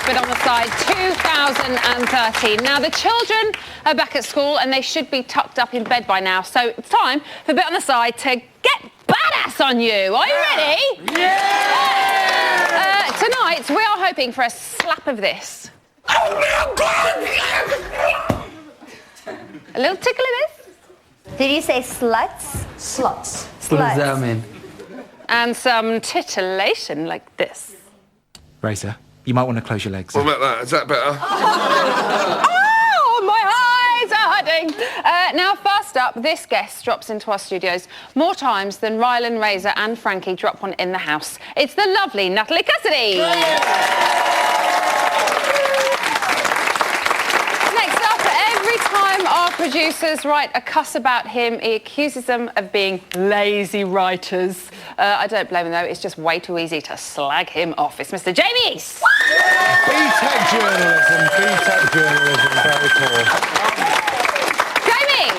Bit on the Side 2013. Now, the children are back at school and they should be tucked up in bed by now. So it's time for Bit on the Side to get badass on you. Are you ready? Yeah! Tonight, we are hoping for a slap of this. A little tickle of this. Did you say sluts? Sluts. What does that mean? And some titillation like this. Razor, you might want to close your legs. What about that? Is that better? Oh, my eyes are hurting. Now, first up, this guest drops into our studios more times than Rylan, Razor and Frankie drop one in the house. It's the lovely Natalie Cassidy. Next up, every time our producers write a cuss about him, he accuses them of being lazy writers. I don't blame him, though. It's just way too easy to slag him off. It's Mr. Jamie East. B-Tech journalism, very cool. Jamie,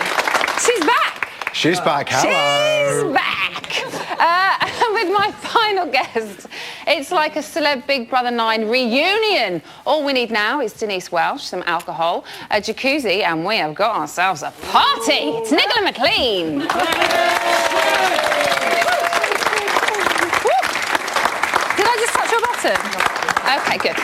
she's back. She's back, hello. She's back. And with my final guest, it's like a celeb Big Brother 9 reunion. All we need now is Denise Welch, some alcohol, a jacuzzi, and we have got ourselves a party. It's Nicola McLean. Did I just touch your button? OK, good.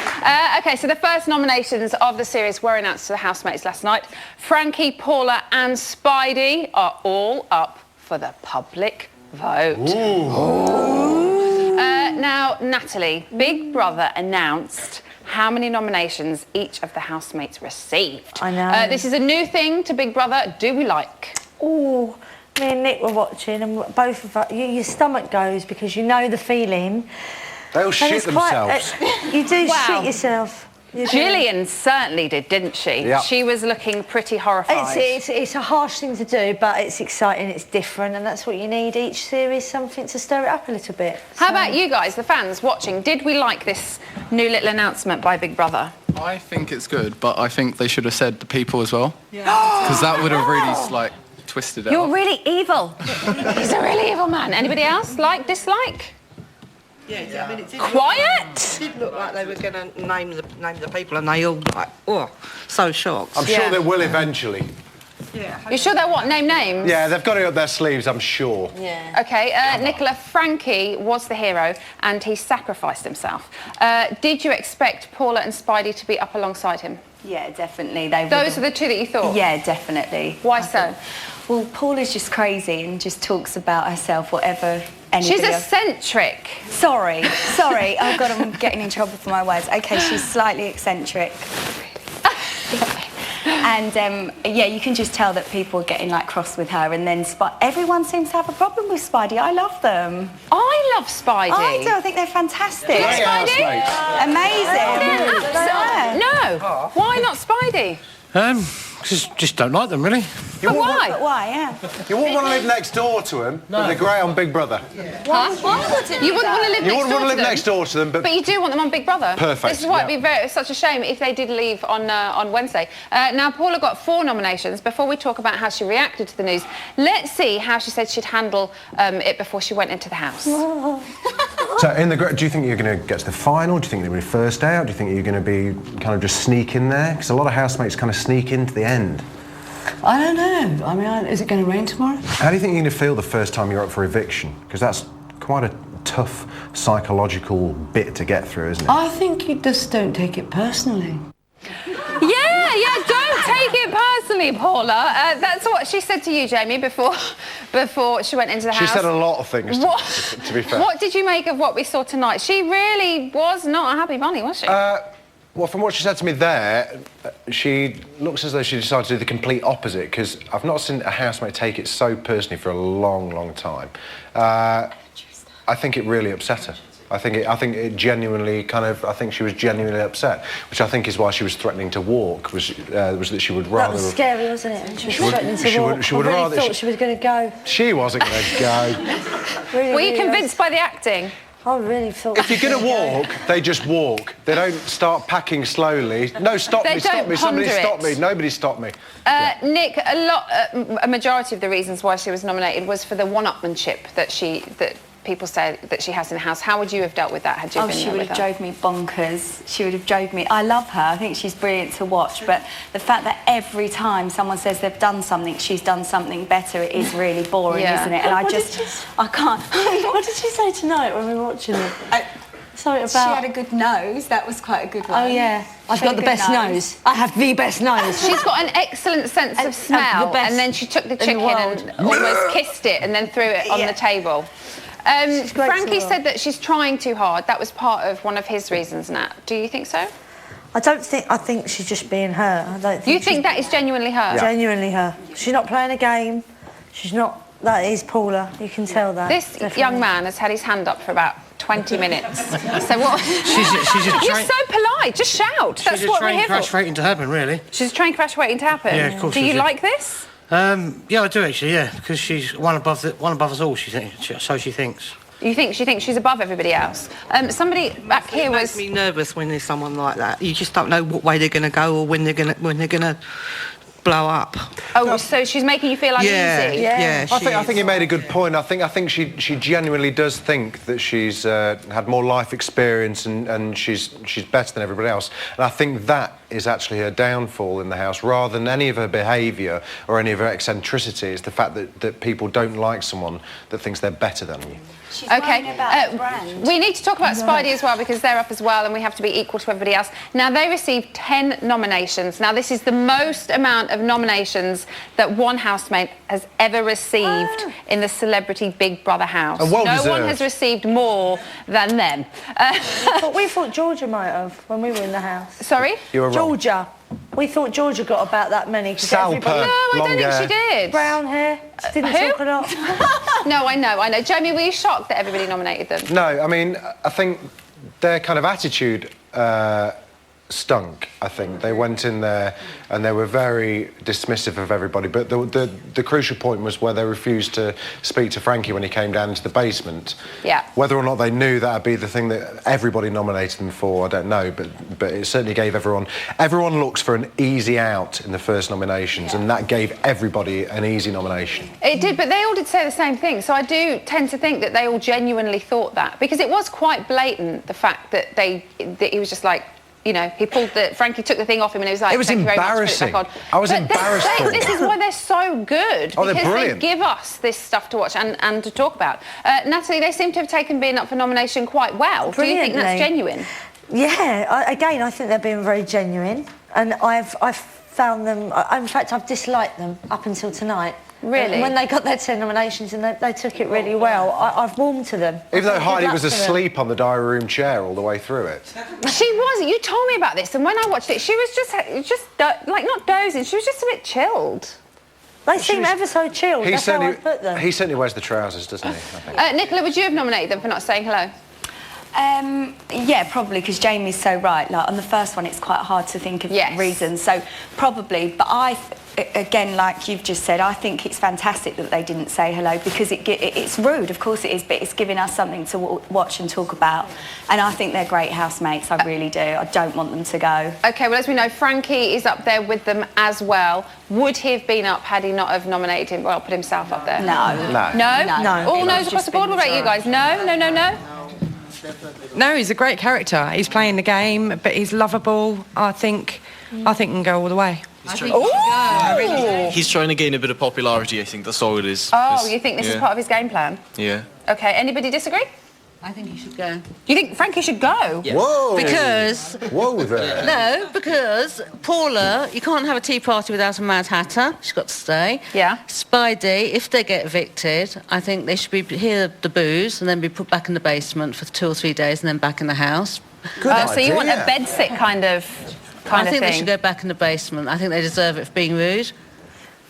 OK, so the first nominations of the series were announced to the housemates last night. Frankie, Paula and Spidey are all up for the public vote. Now, Natalie, Big Brother announced how many nominations each of the housemates received. I know. This is a new thing to Big Brother. Do we like? Oh, me and Nick were watching, and both of us, your stomach goes because you know the feeling. They'll shit themselves. You do Wow. shit yourself. You do. Gillian certainly did, didn't she? Yeah. She was looking pretty horrified. It's a harsh thing to do, but it's exciting, it's different, and that's what you need each series, something to stir it up a little bit. How about you guys, the fans watching? Did we like this new little announcement by Big Brother? I think it's good, but I think they should have said the people as well. Yeah. Because that would have really, like, twisted it You're up. really evil. He's a really evil man. Anybody else? Like, dislike? Yeah, I mean, it did Quiet? It did look like they were going to name the people, and they all like, oh, so shocked. I'm sure they will eventually. Yeah. You sure they're what? Name names? Yeah, they've got it up their sleeves, I'm sure. Yeah. OK, Nicola, Frankie was the hero and he sacrificed himself. Did you expect Paula and Spidey to be up alongside him? Yeah, definitely. Those are the two that you thought? Yeah, definitely. Why so? Well, Paula's just crazy and just talks about herself, whatever anybody She's else... eccentric. Sorry. Oh, God, I'm getting in trouble for my words. OK, she's slightly eccentric. And, yeah, you can just tell that people are getting, like, cross with her. And then everyone seems to have a problem with Spidey. I love them. I love Spidey. I do. I think they're fantastic. Yeah, Spidey? Amazing. Yeah. No. Why not Spidey? Just don't like them, really. But why? But why, yeah. You wouldn't want to live next door to them, but they're great on Big Brother. Huh? You wouldn't want to live You next wouldn't door want to to live them? next door to them, but But you do want them on Big Brother. Perfect, This is why yeah. it'd be such a shame if they did leave on Wednesday. Now, Paula got 4 nominations. Before we talk about how she reacted to the news, let's see how she said she'd handle it before she went into the house. So, do you think you're going to get to the final? Do you think you're going to be first out? Do you think you're going to be kind of just sneak in there? Because a lot of housemates kind of sneak into the end. I don't know. I mean, is it going to rain tomorrow? How do you think you're going to feel the first time you're up for eviction? Because that's quite a tough psychological bit to get through, isn't it? I think you just don't take it personally. Yeah, don't take it personally, Paula. That's what she said to you, Jamie, before she went into the house. She said a lot of things, to be fair. What did you make of what we saw tonight? She really was not a happy bunny, was she? Well, from what she said to me there, she looks as though she decided to do the complete opposite, because I've not seen a housemate take it so personally for a long, long time. I think it really upset her. I think it genuinely I think she was genuinely upset, which I think is why she was threatening to walk, was that she would rather... That was scary, wasn't it? She was threatening to walk. She would rather... thought she was going to go. She wasn't going to go. Were you convinced by the acting? I really thought... If you're going to walk, they just walk. They don't start packing slowly. No, stop me, stop me. Somebody stop me. Nobody stop me. Nick, a majority of the reasons why she was nominated was for the one-upmanship that people say that she has in the house. How would you have dealt with that had you been she there would with have her? drove me bonkers. She would have drove me. I love her. I think she's brilliant to watch. But the fact that every time someone says they've done something, she's done something better, it is really boring, Yeah. isn't it? And I can't. What did she say tonight when we were watching it? Something about... She had a good nose. That was quite a good one. Oh, yeah. I've She had got a the good best nose. I have the best nose. She's got an excellent sense of smell, best and then she took the in the chicken world. and almost kissed it and then threw it on the table. great Frankie to said that she's trying too hard. That was part of one of his reasons, Nat. Do you think so? I think she's just being her. I don't think You think that is genuinely her? Genuinely her. She's not playing a game. She's not... That is Paula. You can tell that. This definitely. young man has had his hand up for about 20 minutes. So what? She's a You're so polite. Just shout. That's she's a what we're train here crash for. waiting to happen, really. She's a train crash waiting to happen. Yeah, of course Do she you is. like this? Yeah, I do actually. Yeah, because she's one above us all. So she thinks. You think she thinks she's above everybody else? Somebody back here It was... makes me nervous when there's someone like that. You just don't know what way they're going to go or when they're going to blow up. Oh, so she's making you feel uneasy? Yeah. I think you made a good point. I think she genuinely does think that she's had more life experience and she's better than everybody else. And I think that is actually her downfall in the house, rather than any of her behaviour or any of her eccentricity. It's the fact that people don't like someone that thinks they're better than you. She's Okay, worrying about the brand. we need to talk about Spidey as well, because they're up as well and we have to be equal to everybody else. Now, they received 10 nominations. Now, this is the most amount of nominations that one housemate has ever received in the Celebrity Big Brother house. And well no one deserved. has received more than them. But we thought Georgia might have when we were in the house. Sorry? You were wrong. Georgia. We thought Georgia got about that many. 'Cause Salper. everybody... No, I Long don't think hair. she did. Brown hair. Didn't Who? talk a lot. No, I know. Jamie, were you shocked that everybody nominated them? No, I mean, I think their kind of attitude stunk, I think. They went in there and they were very dismissive of everybody, but the crucial point was where they refused to speak to Frankie when he came down into the basement. Yeah. Whether or not they knew that would be the thing that everybody nominated them for, I don't know, but it certainly gave everyone looks for an easy out in the first nominations, and that gave everybody an easy nomination. It did, but they all did say the same thing. So I do tend to think that they all genuinely thought that, because it was quite blatant, the fact that he was just like, you know, Frankie took the thing off him and he was like, It was thank you very much, put it embarrassing. back on. I was But embarrassed for This them. is why they're so good. Oh, they're because brilliant. they give us this stuff to watch and to talk about. Natalie, they seem to have taken being up for nomination quite well. Do you think that's genuine? Yeah, I think they're being very genuine, and I've found them. In fact, I've disliked them up until tonight. Really? When they got their 10 nominations and they took it really well, I've warmed to them. Even though Good Heidi luck was to them. asleep on the diary room chair all the way through it. She was. You told me about this, and when I watched it, she was just like not dozing. She was just a bit chilled. They seem ever so chilled. That's how I put them. He certainly wears the trousers, doesn't he? I think. Nicola, would you have nominated them for not saying hello? Yeah, probably, because Jamie's so right. Like, on the first one, it's quite hard to think of reasons. So, probably. But again, like you've just said, I think it's fantastic that they didn't say hello, because it's rude, of course it is, but it's giving us something to watch and talk about. And I think they're great housemates, I really do. I don't want them to go. OK, well, as we know, Frankie is up there with them as well. Would he have been up had he not have nominated him, well, put himself up there? No. No? All no's across the board? What about you guys? No? No, he's a great character. He's playing the game, but he's lovable. I think he can go all the way. He's trying to gain a bit of popularity, I think. That's all it is. Oh, you think this is part of his game plan? Yeah. OK, anybody disagree? I think he should go. You think Frankie should go? Yeah. Whoa! Because... Whoa there. No, because Paula, you can't have a tea party without a Mad Hatter. She's got to stay. Yeah. Spidey, if they get evicted, I think they should be hear the booze and then be put back in the basement for 2 or 3 days and then back in the house. Good So you want a idea. bedsit kind of I think thing? they should go back in the basement. I think they deserve it for being rude.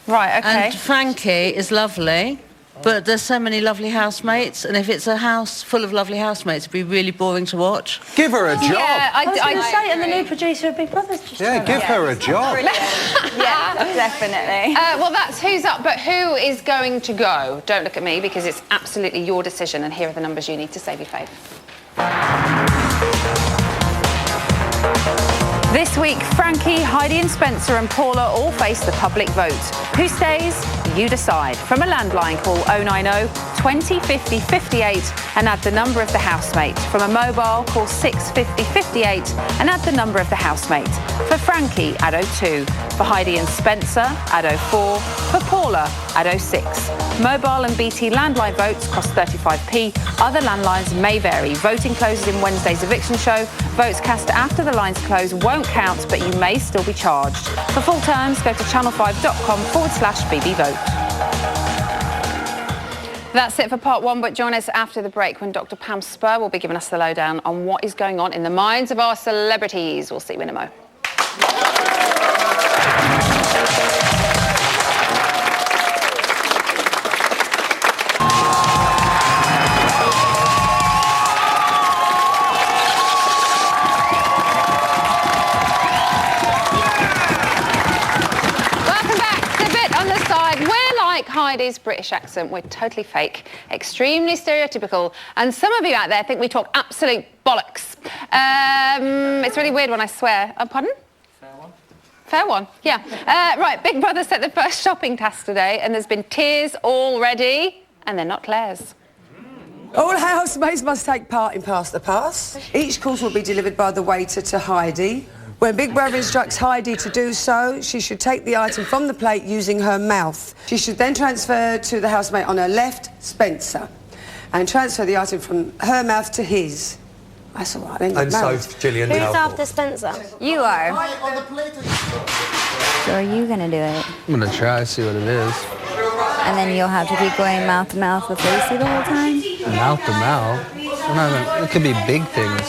Right, OK. And Frankie is lovely, but there's so many lovely housemates, and if it's a house full of lovely housemates, it'd be really boring to watch. Give her a job. Yeah, I was going to say, and the new producer of Big Brother's just turned Give up. her a job. Yeah, definitely. Well, that's who's up, but who is going to go? Don't look at me, because it's absolutely your decision, and here are the numbers you need to save your fave. This week, Frankie, Heidi and Spencer and Paula all face the public vote. Who stays? You decide. From a landline, call 090 20 50 58 and add the number of the housemate. From a mobile, call 650 58 and add the number of the housemate. For Frankie, add 02. For Heidi and Spencer, add 04. For Paula, add 06. Mobile and BT landline votes cost 35p. Other landlines may vary. Voting closes in Wednesday's eviction show. Votes cast after the lines close won't count, but you may still be charged. For full terms, go to channel5.com/BB Vote. That's it for part one, but join us after the break when Dr. Pam Spur will be giving us the lowdown on what is going on in the minds of our celebrities. We'll see you in a mo. Heidi's British accent. We're totally fake, extremely stereotypical, and some of you out there think we talk absolute bollocks. It's really weird when I swear. Pardon? Fair one, yeah. Right, Big Brother set the first shopping task today, and there's been tears already, and they're not Claire's. All housemates must take part in Pass the Pass. Each course will be delivered by the waiter to Heidi. When Big Brother instructs Heidi to do so, she should take the item from the plate using her mouth. She should then transfer to the housemate on her left, Spencer, and transfer the item from her mouth to his. That's all right, then. And so, Gillian, who's after Spencer? You are. So are you going to do it? I'm going to try, see what it is. And then you'll have to keep going mouth to mouth with Lacey the whole time? Mouth to mouth? It could be big things.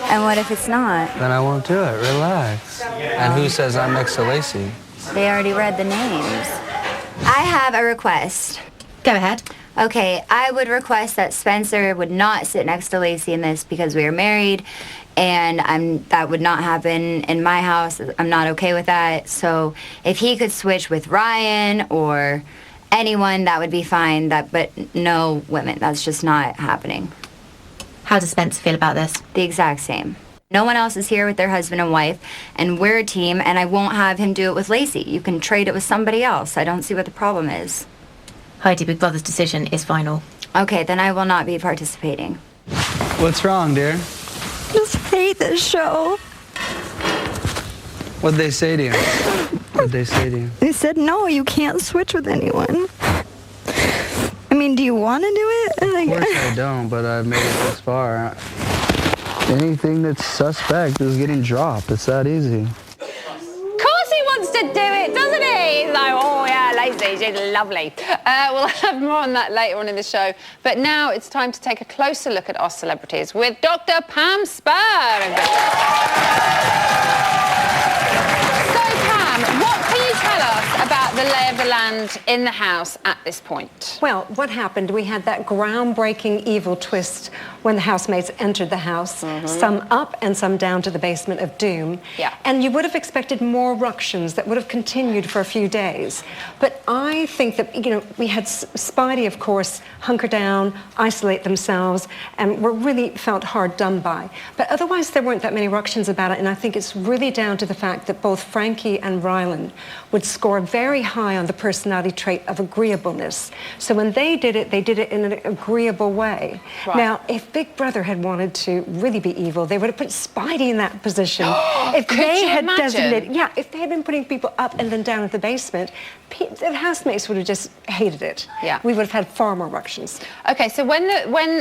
And what if it's not? Then I won't do it. Relax. And who says I'm next to Lacey? They already read the names. I have a request. Go ahead. Okay, I would request that Spencer would not sit next to Lacey in this because we are married, and that would not happen in my house. I'm not okay with that. So if he could switch with Ryan or anyone, that would be fine. But no women. That's just not happening. How does Spencer feel about this? The exact same. No one else is here with their husband and wife, and we're a team, and I won't have him do it with Lacey. You can trade it with somebody else. I don't see what the problem is. Heidi, Big Brother's decision is final. Okay, then I will not be participating. What's wrong, dear? I just hate this show. What'd they say to you? What'd they say to you? They said, no, you can't switch with anyone. I mean, do you want to do it? Of course I don't, but I've made it this far. Anything that's suspect is getting dropped. It's that easy. Of course he wants to do it, doesn't he? He's like, oh yeah, Lacey, she's lovely. We'll have more on that later on in the show. But now it's time to take a closer look at our celebrities with Dr. Pam Spur. What can you tell us about the lay of the land in the house at this point? Well, what happened? We had that groundbreaking evil twist when the housemates entered the house, some up and some down to the basement of doom. Yeah. And you would have expected more ructions that would have continued for a few days. But I think that, we had Spidey, of course, hunker down, isolate themselves, and were really felt hard done by. But otherwise, there weren't that many ructions about it, and I think it's really down to the fact that both Frankie and Rylan would score very high on the personality trait of agreeableness. So when they did it in an agreeable way. Right. Now, if Big Brother had wanted to really be evil, they would have put Spidey in that position. If Could they you had imagine? designated, if they had been putting people up and then down at the basement, the housemates would have just hated it. Yeah. We would have had far more ructions. Okay, so when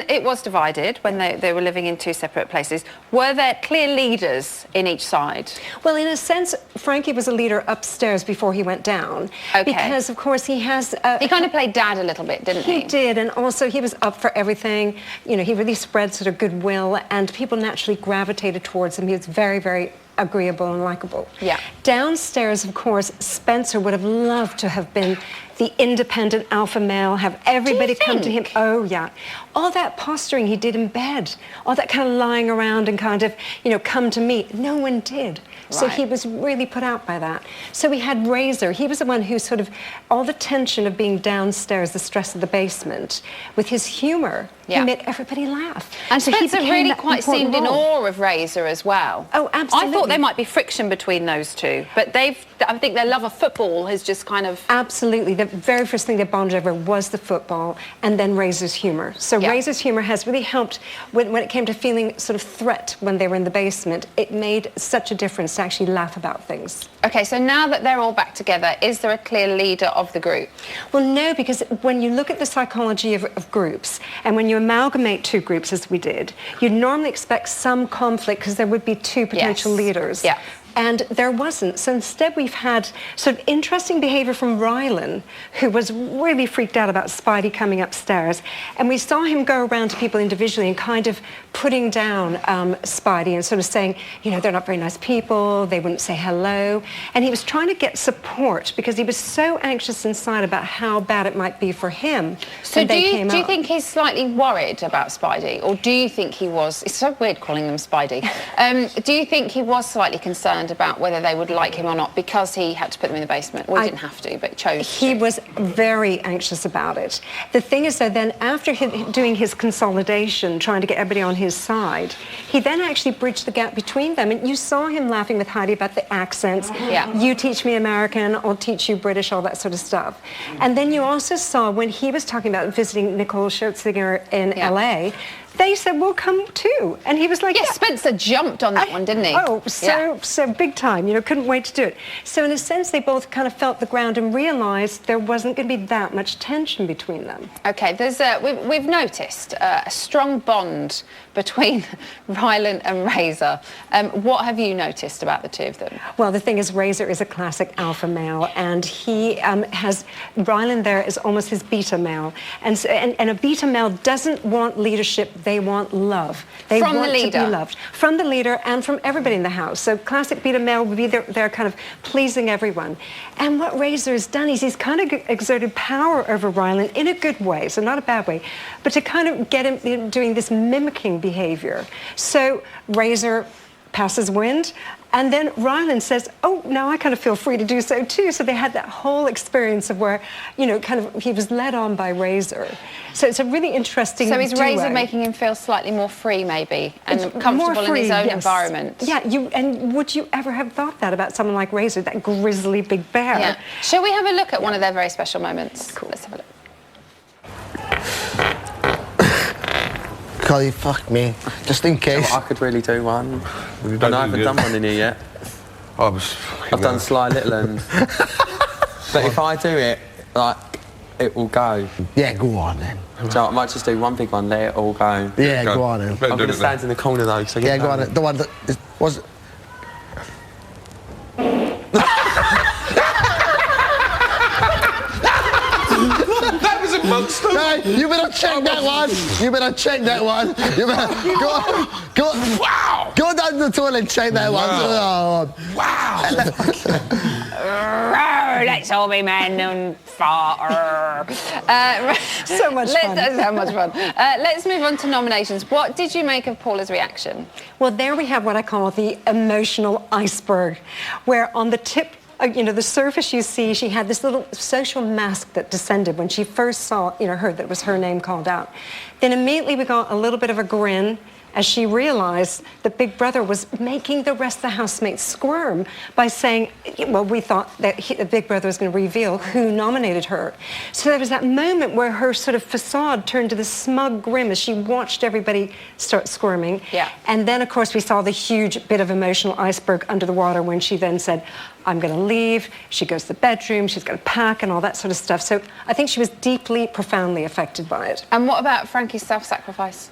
it was divided, when they were living in two separate places, were there clear leaders in each side? Well, in a sense, Frankie was a leader upstairs before he went down. Okay. Because, of course, he has... he kind of played dad a little bit, didn't he? He did, and also he was up for everything. He really spread sort of goodwill, and people naturally gravitated towards him. He was very, very agreeable and likable. Yeah. Downstairs, of course, Spencer would have loved to have been the independent alpha male, have everybody come to him. Oh, yeah. All that posturing he did in bed, all that kind of lying around and kind of, you know, come to me. No one did. So he was really put out by that. So we had Razor. He was the one who sort of, all the tension of being downstairs, the stress of the basement, with his humour, he made everybody laugh. And so Spencer really that quite important seemed in role. awe of Razor as well. Oh, absolutely. I thought there might be friction between those two, but I think their love of football has just kind of... Absolutely. The very first thing they bonded over was the football, and then Razor's humour. So Razor's humour has really helped when it came to feeling sort of threat when they were in the basement. It made such a difference to actually laugh about things. OK, so now that they're all back together, is there a clear leader of the group? Well, no, because when you look at the psychology of groups, and when you amalgamate two groups, as we did, you'd normally expect some conflict because there would be two potential leaders. Yeah. And there wasn't. So instead we've had sort of interesting behaviour from Rylan, who was really freaked out about Spidey coming upstairs. And we saw him go around to people individually and kind of putting down Spidey and sort of saying, you know, they're not very nice people, they wouldn't say hello. And he was trying to get support because he was so anxious inside about how bad it might be for him. So do you think he's slightly worried about Spidey? Or do you think he was... It's so weird calling them Spidey. Do you think he was slightly concerned about whether they would like him or not because he had to put them in the basement? Well, he didn't have to, but chose to. He was very anxious about it. The thing is, though, then after doing his consolidation, trying to get everybody on his side, he then actually bridged the gap between them. And you saw him laughing with Heidi about the accents. Yeah. You teach me American, I'll teach you British, all that sort of stuff. And then you also saw when he was talking about visiting Nicole Scherzinger in LA, they said, we'll come too. And he was like... Yeah, Spencer jumped on that one, didn't he? Oh, so big time, you know, couldn't wait to do it. So in a sense, they both kind of felt the ground and realised there wasn't going to be that much tension between them. OK, there's we've noticed a strong bond between Rylan and Razor. What have you noticed about the two of them? Well, the thing is, Razor is a classic alpha male, and he has... Rylan there is almost his beta male. And, so, and a beta male doesn't want leadership, they want love. They from want the leader. to be loved. From the leader and from everybody in the house. So classic beta male would be there kind of pleasing everyone. And what Razor has done is he's kind of exerted power over Rylan in a good way, so not a bad way, but to kind of get him doing this mimicking behaviour. So Razor passes wind, and then Rylan says, oh, now I kind of feel free to do so too. So they had that whole experience of where, you know, kind of he was led on by Razor. So it's a really interesting So is duo. Razor making him feel slightly more free, maybe, and comfortable in his own environment? Yeah, and would you ever have thought that about someone like Razor, that grizzly big bear? Yeah. Shall we have a look at one of their very special moments? Cool. Let's have a look. Collie, fuck me. Just in case. So I could really do one. And I haven't done one in here yet. I've done Sly Little End. But if I do it, like, it will go. Yeah, go on then. So I might just do one big one, let it all go. Yeah, go on then. I'm going to stand in the corner though. So yeah, go on then. The one that was... That was a monster. No, you better check that one. You better check that one. You better go down to the toilet and check that one. Wow. Let's all be men and fart. So much fun. So much fun. Let's move on to nominations. What did you make of Paula's reaction? Well, there we have what I call the emotional iceberg, where on the tip, you know, the surface you see, she had this little social mask that descended when she first saw, you know, heard that it was her name called out. Then immediately we got a little bit of a grin as she realised that Big Brother was making the rest of the housemates squirm by saying, well, we thought that Big Brother was going to reveal who nominated her. So there was that moment where her sort of facade turned to this smug grin as she watched everybody start squirming. Yeah. And then, of course, we saw the huge bit of emotional iceberg under the water when she then said, I'm going to leave. She goes to the bedroom, she's going to pack and all that sort of stuff. So I think she was deeply, profoundly affected by it. And what about Frankie's self-sacrifice?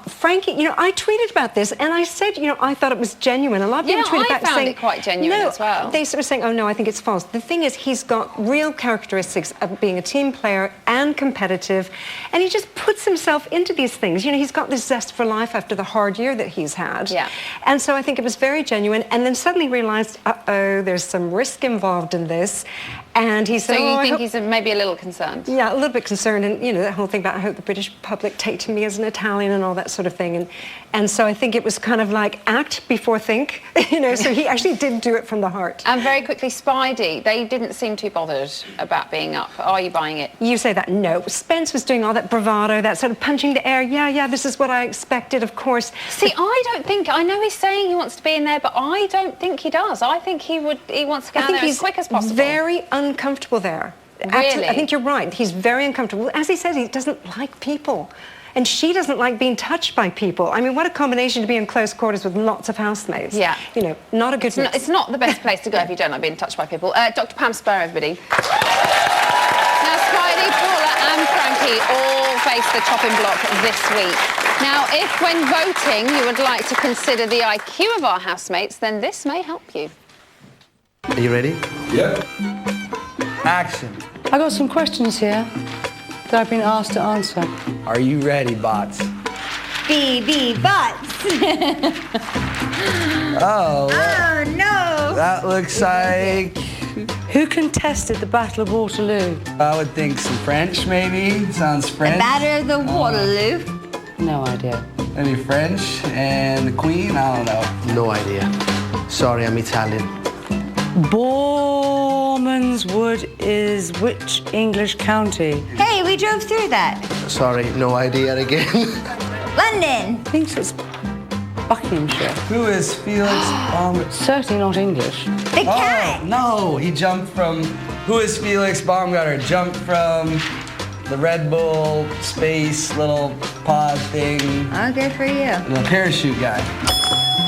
Frankie, you know, I tweeted about this and I said, you know, I thought it was genuine. A lot of people tweeted back saying... I found it quite genuine as well. They sort of saying, oh, no, I think it's false. The thing is, he's got real characteristics of being a team player and competitive, and he just puts himself into these things. You know, he's got this zest for life after the hard year that he's had. Yeah. And so I think it was very genuine, and then suddenly realised, uh-oh, there's some risk involved in this. And he said, So you I think hope- he's maybe a little concerned? Yeah, a little bit concerned, and you know that whole thing about I hope the British public take to me as an Italian and all that sort of thing, and so I think it was kind of like act before think, you know. So he actually did do it from the heart. And very quickly, Spidey, they didn't seem too bothered about being up. Are you buying it? You say that? No. Spence was doing all that bravado, that sort of punching the air. Yeah, this is what I expected, of course. See, I don't think. I know he's saying he wants to be in there, but I don't think he does. I think he wants to get out there as quick as possible. Very uncomfortable there. Really? I think you're right. He's very uncomfortable. As he said, he doesn't like people. And she doesn't like being touched by people. I mean, what a combination to be in close quarters with lots of housemates. Yeah. You know, not a good mix. It's not the best place to go if you don't like being touched by people. Dr. Pam Spur, everybody. Now, Spidey, Paula and Frankie all face the chopping block this week. Now, if when voting you would like to consider the IQ of our housemates, then this may help you. Are you ready? Yeah. Action. I got some questions here that I've been asked to answer. Are you ready, bots? BB Butts. Oh. Oh, no. That looks like... Who contested the Battle of Waterloo? I would think some French, maybe. Sounds French. The Battle of the Waterloo. No idea. Maybe French and the Queen? I don't know. No idea. Sorry, I'm Italian. Bormanswood is which English county? Hey, we drove through that. Sorry, no idea again. London. I think it's Buckinghamshire. Who is Felix Baumgartner? Certainly not English. The cat. No, he jumped from... Who is Felix Baumgartner? Jumped from the Red Bull space little pod thing. Oh, good for you. The parachute guy.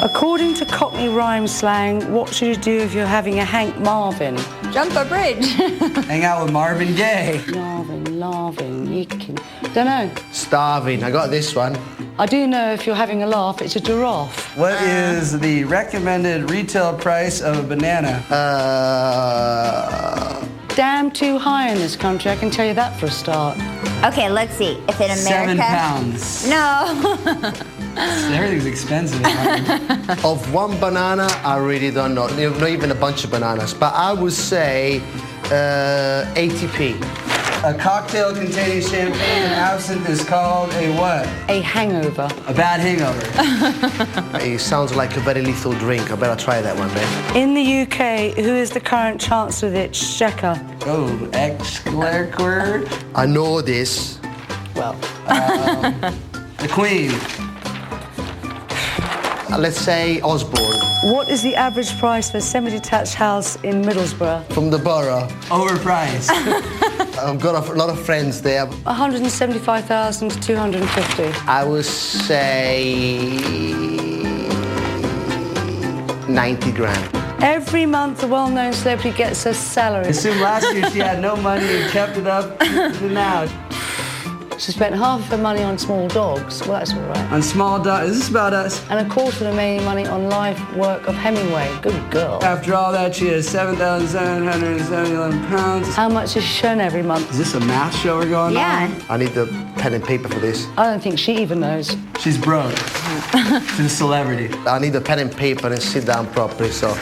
According to Cockney rhyme slang, what should you do if you're having a Hank Marvin? Jump a bridge. Hang out with Marvin Gaye. Larvin, yicken. Don't know. Starving. I got this one. I do know if you're having a laugh, it's a giraffe. What is the recommended retail price of a banana? Damn too high in this country, I can tell you that for a start. Okay, let's see. If in America... 7 pounds. No. Everything's expensive. Of one banana, I really don't know. Not even a bunch of bananas. But I would say 80p. A cocktail containing champagne and absinthe is called a what? A hangover. A bad hangover. It sounds like a very lethal drink. I better try that one, man. In the UK, who is the current Chancellor of the Exchequer? Oh, ex-clerk. I know this. Well. The Queen. Let's say Osborne. What is the average price for a semi-detached house in Middlesbrough? From the borough. Overpriced. I've got a lot of friends there. 175,000 to 250. I would say 90 grand. Every month, a well-known celebrity gets a salary. I assume last year she had no money and kept it up to now. She spent half of her money on small dogs. Well, that's all right. On small dogs? Is this about us? And a quarter of the remaining money on life work of Hemingway. Good girl. After all that, she has 7,771 pounds. How much is she shown every month? Is this a math show we're going on? I need the pen and paper for this. I don't think she even knows. She's broke. She's a celebrity. I need the pen and paper and sit down properly, so...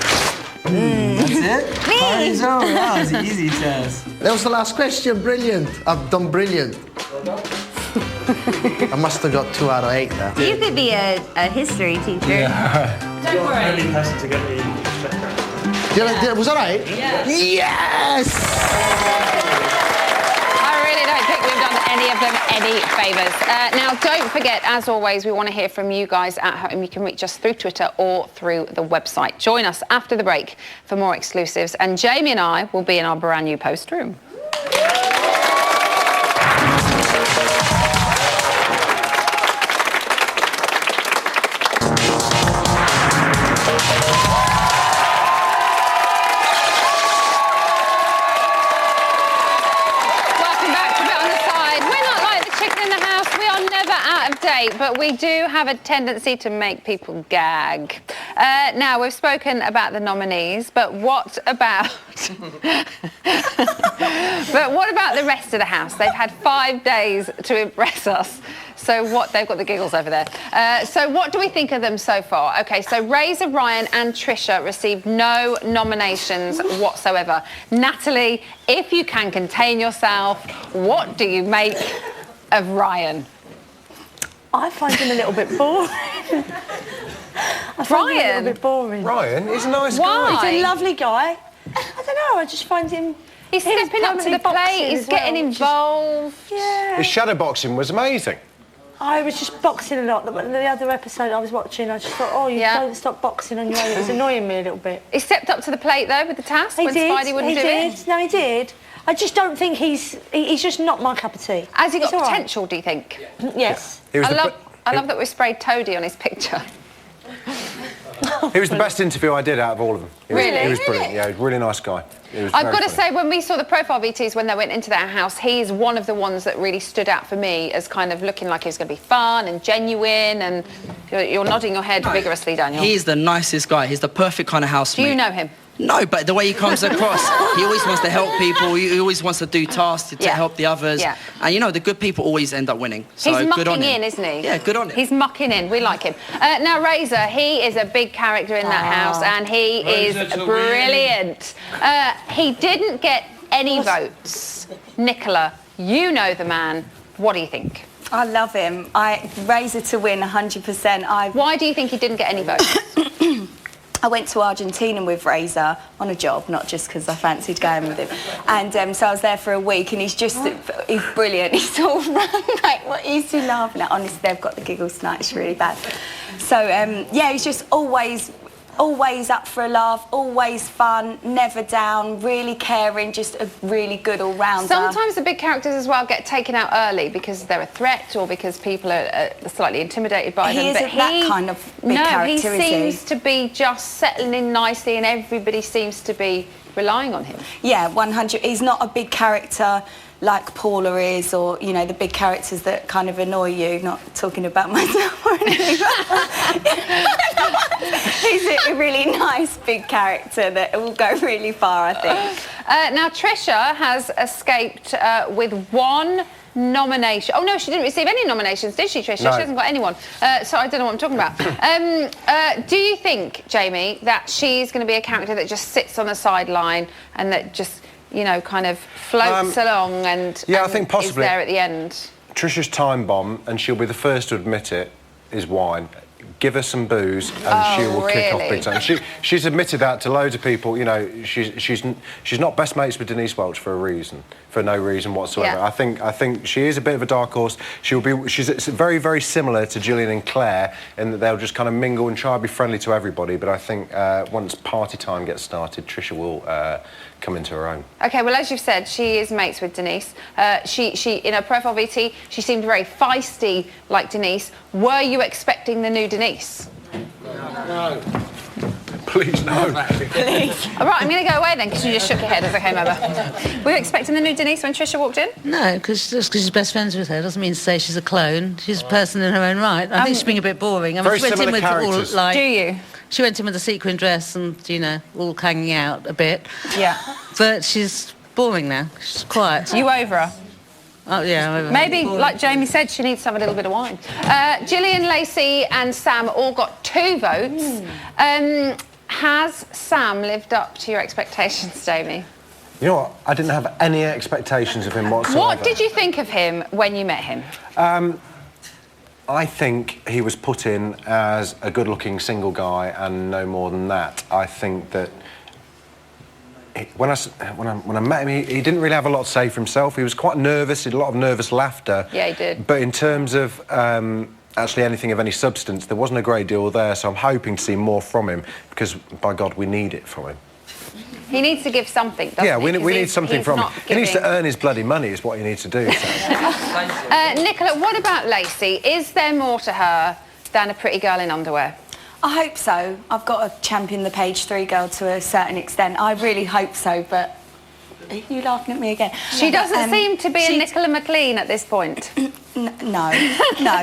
That's it? Me. Party's over. That was an easy test. That was the last question. Brilliant. I've done brilliant. I must have got 2 out of 8 there. You could be a history teacher. Yeah. Don't worry. Really person to get the Was that right? Yeah. Yes! I really don't think we've done any of them any favours. Now, don't forget, as always, we want to hear from you guys at home. You can reach us through Twitter or through the website. Join us after the break for more exclusives. And Jamie and I will be in our brand new post room. But we do have a tendency to make people gag. Now, we've spoken about the nominees, but what about... but what about the rest of the house? They've had 5 days to impress us. So what... They've got the giggles over there. So what do we think of them so far? OK, so Razor, Ryan and Trisha received no nominations whatsoever. Natalie, if you can contain yourself, what do you make of Ryan? I find him a little bit boring. I find him a little bit boring. Ryan, he's a nice Why? guy. He's a lovely guy. I don't know, I just find him... He's stepping up to the plate, he's getting involved. Yeah. His shadowboxing was amazing. I was just boxing a lot. The other episode I was watching, I just thought, oh, you don't stop boxing on your own. It was annoying me a little bit. He stepped up to the plate, though, with the task when Spidey wouldn't do it. No, he did. I just don't think he's just not my cup of tea. Has he got It's all potential, do you think? Yes. I love that we sprayed Toadie on his picture. He was the best interview I did out of all of them. He was brilliant. Yeah, he was a really nice guy. I've got to say, when we saw the profile VTs when they went into their house, he's one of the ones that really stood out for me as kind of looking like he was going to be fun and genuine. And you're nodding your head vigorously, Daniel. He's the nicest guy. He's the perfect kind of housemate. Do you know him? No, but the way he comes across, he always wants to help people. He always wants to do tasks to help the others. Yeah. And you know, the good people always end up winning. So He's good on mucking him. in, isn't he? Yeah, good on him. He's mucking in. We like him. Now, Razor, he is a big character in that house, and he is brilliant. He didn't get any votes. Nicola, you know the man. What do you think? I love him. Razor to win 100%. Why do you think he didn't get any votes? I went to Argentina with Razor on a job, not just because I fancied going with him. And so I was there for a week, and he's brilliant. He's all like, what is he laughing at? Honestly, they've got the giggles tonight. It's really bad. So, yeah, he's just always up for a laugh, always fun, never down, really caring, just a really good all-rounder. Sometimes the big characters as well get taken out early because they're a threat or because people are slightly intimidated by them. He isn't that kind of big character, he seems to be just settling in nicely and everybody seems to be relying on him. Yeah, 100. He's not a big character like Paula is, or, you know, the big characters that kind of annoy you, not talking about myself or anything. He's a really nice big character that will go really far, I think. Now, Trisha has escaped with 1 nomination. Oh, no, she didn't receive any nominations, did she, Trisha? No. She hasn't got anyone. So I don't know what I'm talking about. Do you think, Jamie, that she's going to be a character that just sits on the sideline and that just, you know, kind of floats along and, I think possibly is there at the end? Trisha's time bomb, and she'll be the first to admit it, is wine. Give her some booze and she will kick off big time. She's admitted that to loads of people. You know, she's not best mates with Denise Welch for a reason, for no reason whatsoever. Yeah. I think she is a bit of a dark horse. She's very, very similar to Gillian and Claire in that they'll just kind of mingle and try to be friendly to everybody. But I think once party time gets started, Trisha will come into her own. OK, well, as you've said, she is mates with Denise. She in her profile VT, she seemed very feisty like Denise. Were you expecting the new Denise? No. Please, no. Please. All right, I'm going to go away then, because you just shook your head as I came over. Were you expecting the new Denise when Trisha walked in? No, because she's best friends with her doesn't mean to say she's a clone. She's a person in her own right. I think she's being a bit boring. I mean, very she went similar in with characters. all, like, Do you? She went in with a sequin dress and, you know, all hanging out a bit. Yeah. But she's boring now. She's quiet. You over her? Oh, yeah, I'm over her. Maybe, like Jamie said, she needs to have a little bit of wine. Gillian, Lacey and Sam all got 2 votes. Has Sam lived up to your expectations, Jamie? You know what? I didn't have any expectations of him whatsoever. What did you think of him when you met him? I think he was put in as a good-looking single guy and no more than that. I think that when I met him, he didn't really have a lot to say for himself. He was quite nervous. He had a lot of nervous laughter. Yeah, he did. But in terms of actually anything of any substance, there wasn't a great deal there. So I'm hoping to see more from him because, by God, we need it from him. He needs to give something, doesn't he? Yeah, we need something from him. He needs to giving. earn his bloody money is what he needs to do. Nicola, what about Lacey? Is there more to her than a pretty girl in underwear? I hope so. I've got to champion the page 3 girl to a certain extent. I really hope so, but... Are you laughing at me again? She doesn't seem to be a Nicola McLean at this point. No,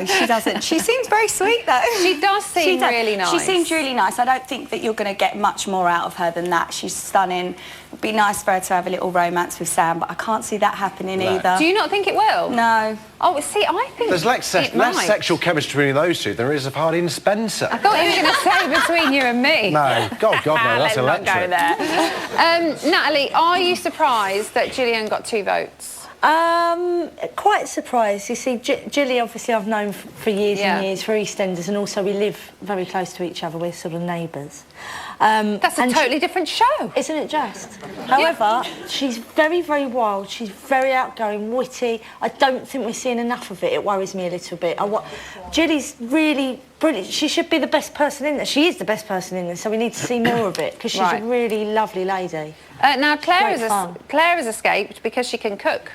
she doesn't. She seems very sweet, though. She does seem really nice. She seems really nice. I don't think that you're going to get much more out of her than that. She's stunning. It'd be nice for her to have a little romance with Sam, but I can't see that happening either. Do you not think it will? No. Oh, see, I think there's less sexual chemistry between those two than there is of Hardy and Spencer. I thought you were going to say between you and me. No, God, no, that's Let's electric. not go there. Natalie, are you surprised that Gillian got 2 votes? Quite surprised. You see, Gilly, obviously, I've known for years and years, for EastEnders, and also we live very close to each other. We're sort of neighbours. That's a totally different show. Isn't it just? However, she's very, very wild. She's very outgoing, witty. I don't think we're seeing enough of it. It worries me a little bit. Gilly's really brilliant. She should be the best person in there. She is the best person in there, so we need to see more of it, because she's a really lovely lady. Now, Claire has escaped because she can cook.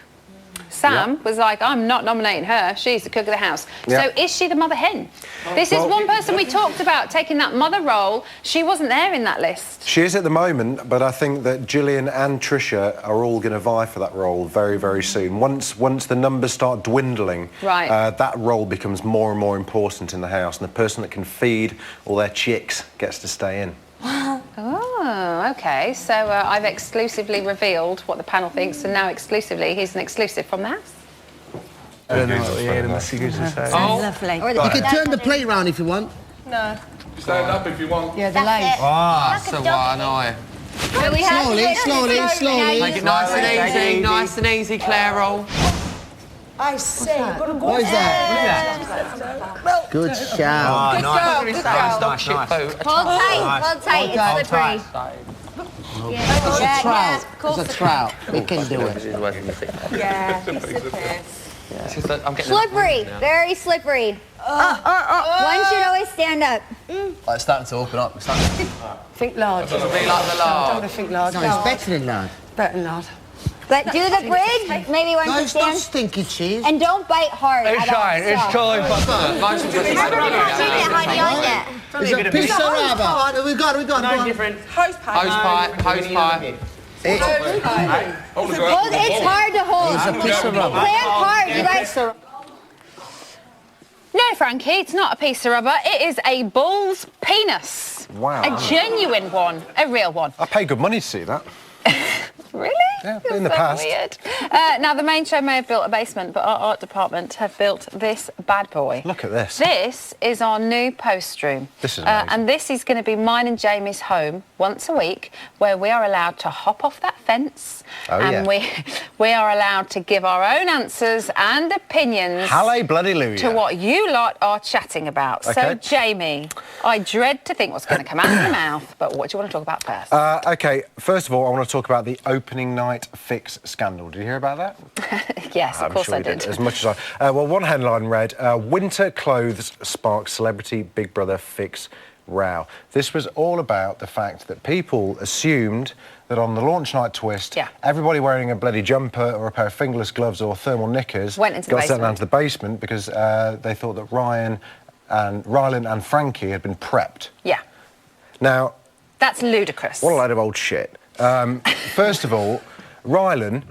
Sam was like, I'm not nominating her. She's the cook of the house. So is she the mother hen? This is one person we talked about taking that mother role. She wasn't there in that list. She is at the moment, but I think that Gillian and Trisha are all going to vie for that role very, very soon. Once the numbers start dwindling, that role becomes more and more important in the house, and the person that can feed all their chicks gets to stay in. Oh, OK. So I've exclusively revealed what the panel thinks, and now exclusively, he's an exclusive from the house. I don't know what the end of the secrets are saying. Oh, lovely. You can turn the plate round if you want. No. Stand up if you want. Yeah, the legs. That's the one, I. Slowly. Make it nice and easy, Claire roll. I say, What is that? Good shout. Good girl. Good girl. Hold tight, it's slippery. It's a trout. We can do it. Yeah, it's slippery. Slippery, very slippery. One should always stand up. It's starting to open up. Think large. It'll be like the lard. I don't want to think large. No, it's better than that. Better than large. But do the bridge, maybe one No, should it's not stand. stinky cheese. And don't bite hard. It's fine, it's totally It's a piece of rubber. We got No different. Hose pipe. It's hard to hold. It's a piece of rubber. Plan hard, you guys. No, Frankie, it's not a piece of rubber. It is a bull's penis. Wow. A genuine one, a real one. I pay good money to see that. Really? Yeah, in the past. Weird. Now, the main show may have built a basement, but our art department have built this bad boy. Look at this. This is our new post room. This is amazing. And this is going to be mine and Jamie's home once a week, where we are allowed to hop off that fence. And we are allowed to give our own answers and opinions. Hallelujah. To what you lot are chatting about. Okay. So, Jamie, I dread to think what's going to come out of your mouth, but what do you want to talk about first? OK, first of all, I want to talk about the opening night fix scandal. Did you hear about that? Yes, of course sure I did. As much as I... well, one headline read, winter clothes spark celebrity Big Brother fix row. This was all about the fact that people assumed that on the launch night twist, everybody wearing a bloody jumper or a pair of fingerless gloves or thermal knickers got sent down to the basement because they thought that Rylan and Frankie had been prepped. Yeah. Now... That's ludicrous. What a load of old shit. First of all, Rylan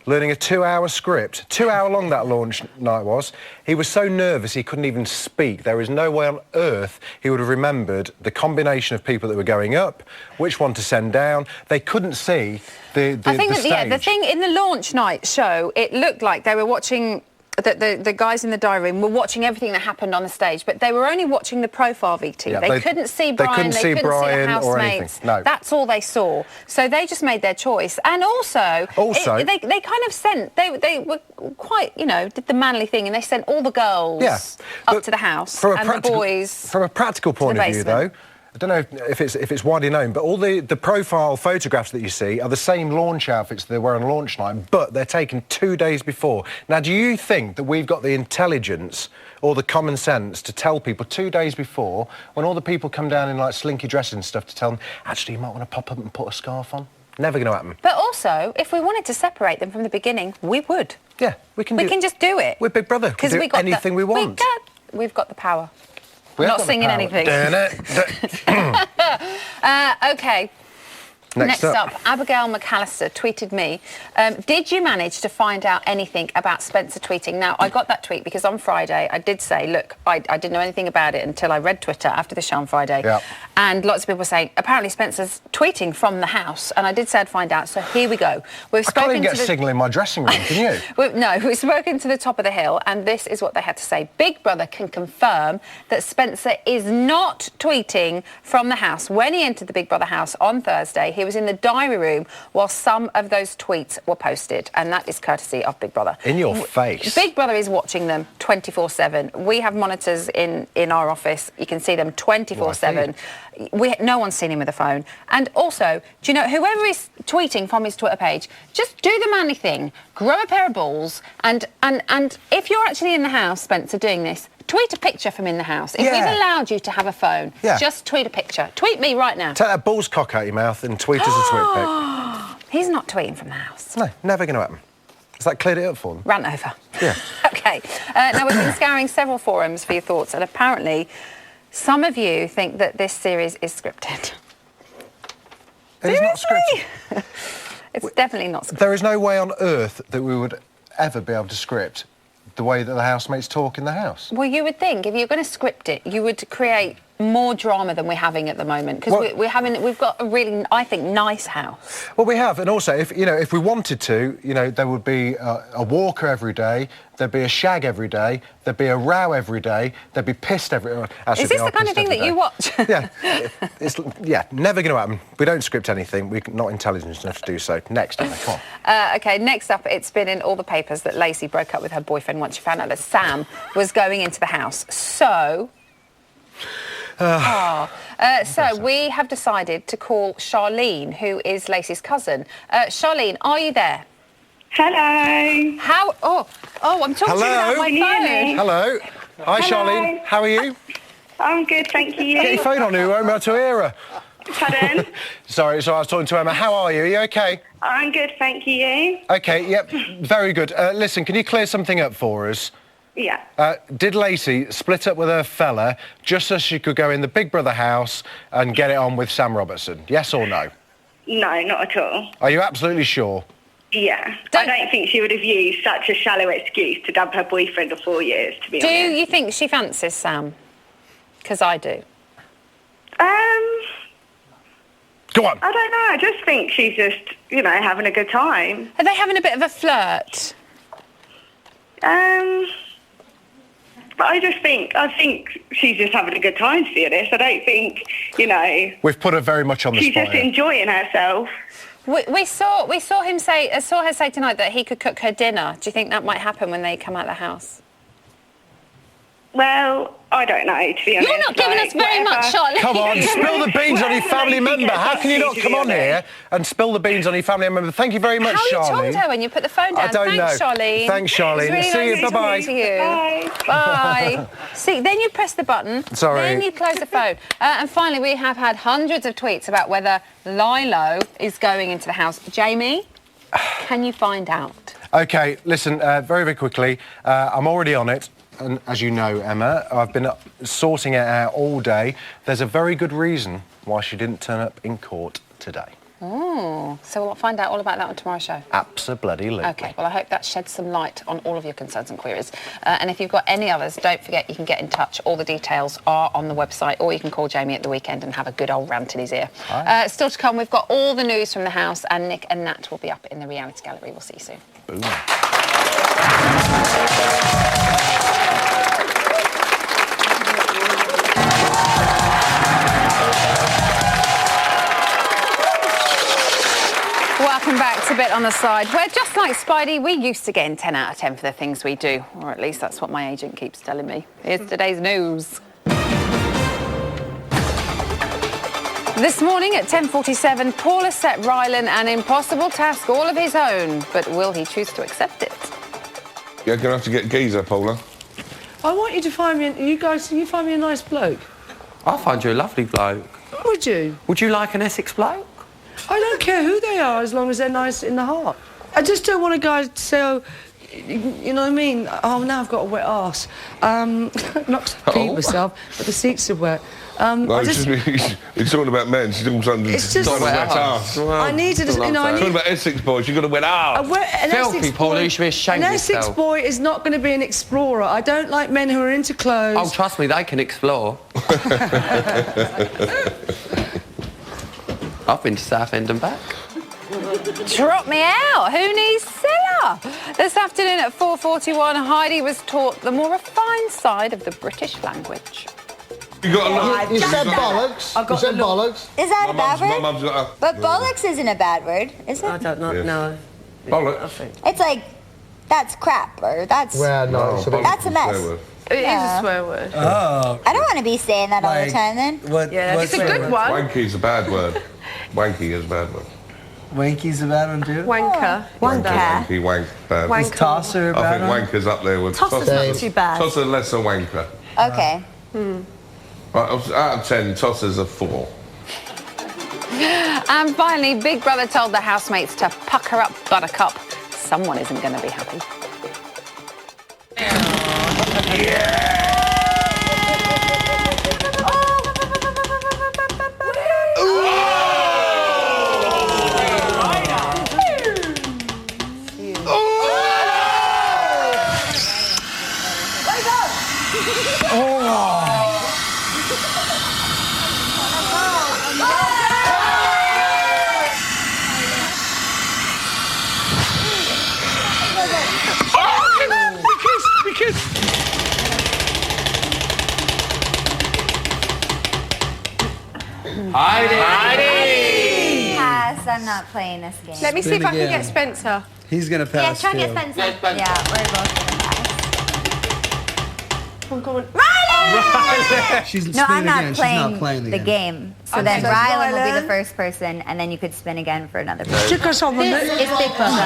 learning a 2-hour script, 2 hour long that launch night was. He was so nervous he couldn't even speak. There is no way on earth he would have remembered the combination of people that were going up, which one to send down. They couldn't see the stage. The thing in the launch night show, it looked like they were watching... The guys in the diary room were watching everything that happened on the stage, but they were only watching the profile VT. Yeah, they couldn't see Brian, they couldn't see the housemates. No. That's all they saw. So they just made their choice. And also they kind of sent, they were quite, did the manly thing, and they sent all the girls up to the house and the boys. From a practical point of view, though, I don't know if it's widely known, but all the profile photographs that you see are the same launch outfits they were on launch night, but they're taken 2 days before. Now, do you think that we've got the intelligence or the common sense to tell people 2 days before, when all the people come down in like slinky dresses and stuff, to tell them, actually, you might want to pop up and put a scarf on? Never going to happen. But also, if we wanted to separate them from the beginning, we would. Yeah, we can just do it. We're Big Brother. We can do anything we want. We've got the power. We're not singing anything. OK. Next up, Abigail McAllister tweeted me, did you manage to find out anything about Spencer tweeting? Now, I got that tweet because on Friday I did say, look, I didn't know anything about it until I read Twitter after the show on Friday. Yep. And lots of people were saying, apparently Spencer's tweeting from the house. And I did say I'd find out, so here we go. I can't even get a signal in my dressing room, can you? We've spoken to the top of the hill, and this is what they had to say. Big Brother can confirm that Spencer is not tweeting from the house. When he entered the Big Brother house on Thursday, he was in the diary room while some of those tweets were posted, and that is courtesy of Big Brother. In your face. Big Brother is watching them 24/7. We have monitors in our office. You can see them 24/7. No one's seen him with a phone. And also, do you know, whoever is tweeting from his Twitter page, just do the manly thing, grow a pair of balls, and if you're actually in the house, Spencer, doing this, tweet a picture from in the house. If we've allowed you to have a phone, just tweet a picture. Tweet me right now. Take that bull's cock out your mouth and tweet us a tweet pic. He's not tweeting from the house. No, never going to happen. Has that cleared it up for them? Rant over. Yeah. OK. Now, we've been scouring several forums for your thoughts, and apparently some of you think that this series is scripted. It is not scripted. It's definitely not scripted. There is no way on earth that we would ever be able to script the way that the housemates talk in the house. Well, you would think if you're going to script it, you would create more drama than we're having at the moment, because we've got a really, I think, nice house. Well, we have, and also, if we wanted to, there would be a walker every day, there'd be a shag every day, there'd be a row every day, there'd be pissed every. Is this the kind of thing that you watch? Yeah, never going to happen. We don't script anything. We're not intelligent enough to do so. Next, Emma, come on. OK, next up, it's been in all the papers that Lacey broke up with her boyfriend once she found out that Sam was going into the house. So we have decided to call Charlene, who is Lacey's cousin. Charlene, are you there? Hello. How? Oh, I'm talking about my phone. Hello. Hi, Charlene. How are you? I'm good, thank you. Get your phone on, you won't be able to hear her. Pardon? Sorry, I was talking to Emma. How are you? Are you OK? I'm good, thank you. OK, yep, very good. Listen, can you clear something up for us? Yeah. Did Lacey split up with her fella just so she could go in the Big Brother house and get it on with Sam Robertson? Yes or no? No, not at all. Are you absolutely sure? Yeah. I don't think she would have used such a shallow excuse to dump her boyfriend of 4 years, to be honest. Do you think she fancies Sam? Because I do. Go on. I don't know. I just think she's just, having a good time. Are they having a bit of a flirt? But I think she's just having a good time, to be honest. I don't think, We've put her very much on the she's spot. just enjoying herself. We saw her say tonight that he could cook her dinner. Do you think that might happen when they come out of the house? Well, I don't know, to be honest. You're not giving us very much, Charlotte. Come on, spill the beans on your family member. How can you not come on here and spill the beans on your family member? Thank you very much, Charlene. How you told her when you put the phone down? I don't know. Thanks, Charlene. Thanks, Charlene. Really See nice you. Bye-bye. To meet you. Bye. See, then you press the button. Sorry. Then you close the phone. And finally, we have had hundreds of tweets about whether Lilo is going into the house. Jamie, can you find out? OK, listen, very, very quickly. I'm already on it. And as you know, Emma, I've been sorting it out all day. There's a very good reason why she didn't turn up in court today. Oh, so we'll find out all about that on tomorrow's show. Absolutely. OK, well, I hope that sheds some light on all of your concerns and queries. And if you've got any others, don't forget you can get in touch. All the details are on the website, or you can call Jamie at the weekend and have a good old rant in his ear. Still to come, we've got all the news from the house, and Nick and Nat will be up in the reality gallery. We'll see you soon. Boom. Welcome back to Bit on the Side, where just like Spidey, we used to get 10 out of 10 for the things we do, or at least that's what my agent keeps telling me. Here's today's news. This morning at 10:47, Paul has set Rylan an impossible task all of his own, but will he choose to accept it? You're going to have to get geezer, Paula. I want you to find me, can you find me a nice bloke? I'll find you a lovely bloke. Would you? Would you like an Essex bloke? I don't care who they are as long as they're nice in the heart. I just don't want a guy to say, oh, you know what I mean? Oh, now I've got a wet arse. Not to repeat myself, but the seats are wet. No, he's talking about men. She's all of a sudden It's just- got a wet ass. I needed, you know, I Talking need... about Essex boys, you've got a wet ass. Filthy, Paula, you should be ashamed of yourself. An Essex boy is not going to be an explorer. I don't like men who are into clothes. Oh, trust me, they can explore. I've been to Southend and back. Drop me out. Who needs Scylla? This afternoon at 4:41, Heidi was taught the more refined side of the British language. You got a lot. You said bollocks. You said bollocks. Is that a bad My word? mum's got a... But bollocks isn't a bad word, is it? I don't know. Yes. No. Bollocks. It's like, that's crap, or that's... Well, no, it's a bit... That's a mess. It is a swear word. Oh. I don't want to be saying that all the Like- time, then. It's a good one. Wanky's a bad word. Wanky is a bad word. Wanky's a bad one too? Wanker. Wanky, wank, bad. Is Tosser a I bad think one? wanker's up there with Tosser's not too bad. Tosser less a wanker. Okay. Right, out of 10, Tosser's a 4. And finally, Big Brother told the housemates to pucker up Buttercup. Someone isn't going to be happy. Heidi! Pass, I'm not playing this game. Let me see if I can get Spencer. He's going to Yeah, pass try and too. get Spencer. Yeah, we're both going to pass. Come on. She's No, spinning I'm not again. playing, She's not playing the game. So then Rylan will be the first person, and then you could spin again for another person. Stick us on the This neck. is Big Brother.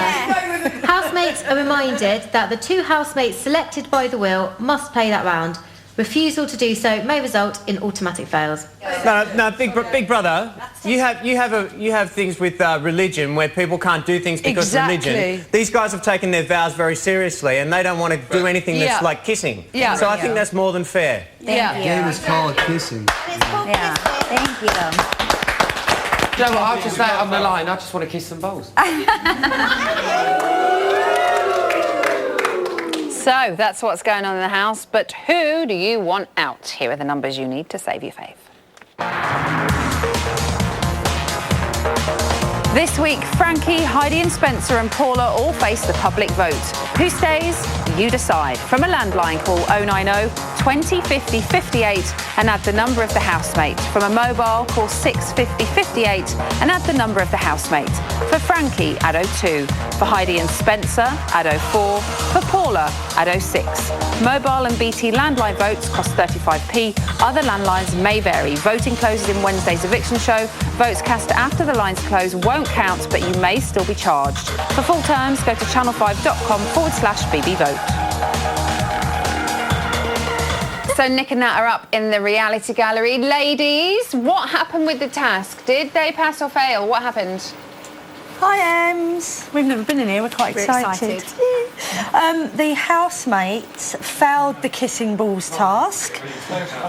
Housemates are reminded that the 2 housemates selected by the wheel must play that round. Refusal to do so may result in automatic fails. No, Big Brother. You have things with religion where people can't do things because of religion. Exactly. These guys have taken their vows very seriously, and they don't want to do anything that's Yeah. like kissing. Yeah. So I think that's more than fair. Thank you. The game is called kissing. Yeah, thank you. You know what, I'll just say it on the line, I just want to kiss some balls. So that's what's going on in the house. But who do you want out? Here are the numbers you need to save your fave. This week, Frankie, Heidi and Spencer and Paula all face the public vote. Who stays? You decide. From a landline, call 090 20 50 58 and add the number of the housemate. From a mobile, call 650 58 and add the number of the housemate. For Frankie, add 02. For Heidi and Spencer, add 04. For Paula, add 06. Mobile and BT landline votes cost 35p. Other landlines may vary. Voting closes in Wednesday's eviction show. Votes cast after the lines close won't count, but you may still be charged. For full terms, go to channel5.com/BBVote. So Nick and Nat are up in the reality gallery. Ladies, what happened with the task? Did they pass or fail? What happened? Hi, Ems. We've never been in here. We're quite excited. The housemates failed the kissing balls task,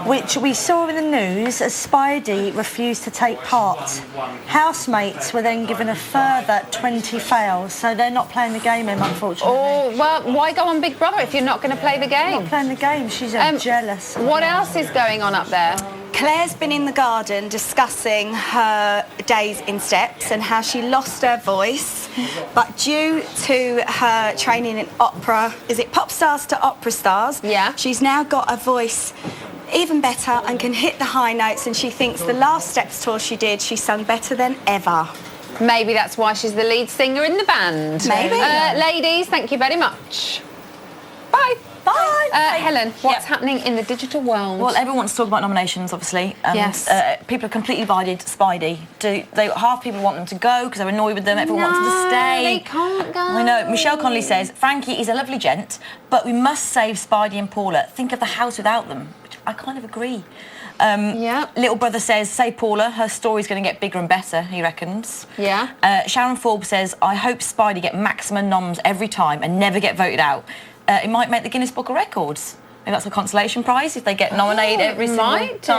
which we saw in the news as Spidey refused to take part. Housemates were then given a further 20 fails, so they're not playing the game, Em, unfortunately. Oh, well, why go on Big Brother if you're not going to play the game? Not playing the game. She's jealous. What else is going on up there? Claire's been in the garden discussing her days in steps and how she lost her voice, but due to her training in opera, is it pop stars to opera stars? Yeah. She's now got a voice even better and can hit the high notes, and she thinks the last Steps tour she did, she sung better than ever. Maybe that's why she's the lead singer in the band. Maybe. Ladies, thank you very much. Bye. Bye. Helen, what's happening in the digital world? Well, everyone wants to talk about nominations, obviously. Yes. People are completely divided. Spidey. Half people want them to go because they're annoyed with them. Everyone wants them to stay. They can't go. I know. Michelle Connolly says, Frankie is a lovely gent, but we must save Spidey and Paula. Think of the house without them. Which I kind of agree. Little brother says, say Paula, her story's going to get bigger and better, he reckons. Yeah. Sharon Forbes says, I hope Spidey get maximum noms every time and never get voted out. It might make the Guinness Book of Records. Maybe that's a consolation prize if they get nominated every single time. Might do.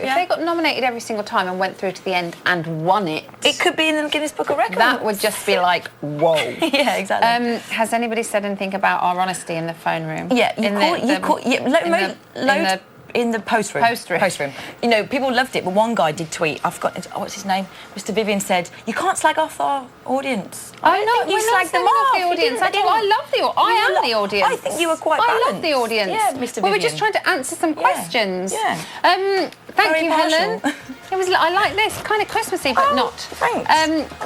If they got nominated every single time and went through to the end and won it. It could be in the Guinness Book of Records. That would just be like, whoa. Yeah, exactly. Has anybody said anything about our honesty in the phone room? Yeah, in the post room. Post room. You know, people loved it, but one guy did tweet. I've got what's his name? Mr. Vivian said, "You can't slag off our audience." I don't think you slagged them off. The audience. I love the audience. I am the audience. I think you were quite balanced. I love the audience. Yeah, Mr. Vivian. Well, we're just trying to answer some questions. Yeah. Thank you, Helen. It was. I like this kind of Christmassy, but not. Thanks.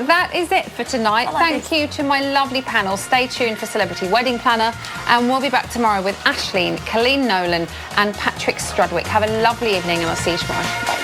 That is it for tonight. Thank you to my lovely panel. Stay tuned for Celebrity Wedding Planner, and we'll be back tomorrow with Aisling, Colleen Nolan, and Patrick Strudwick. Have a lovely evening, and I'll see you tomorrow. Bye.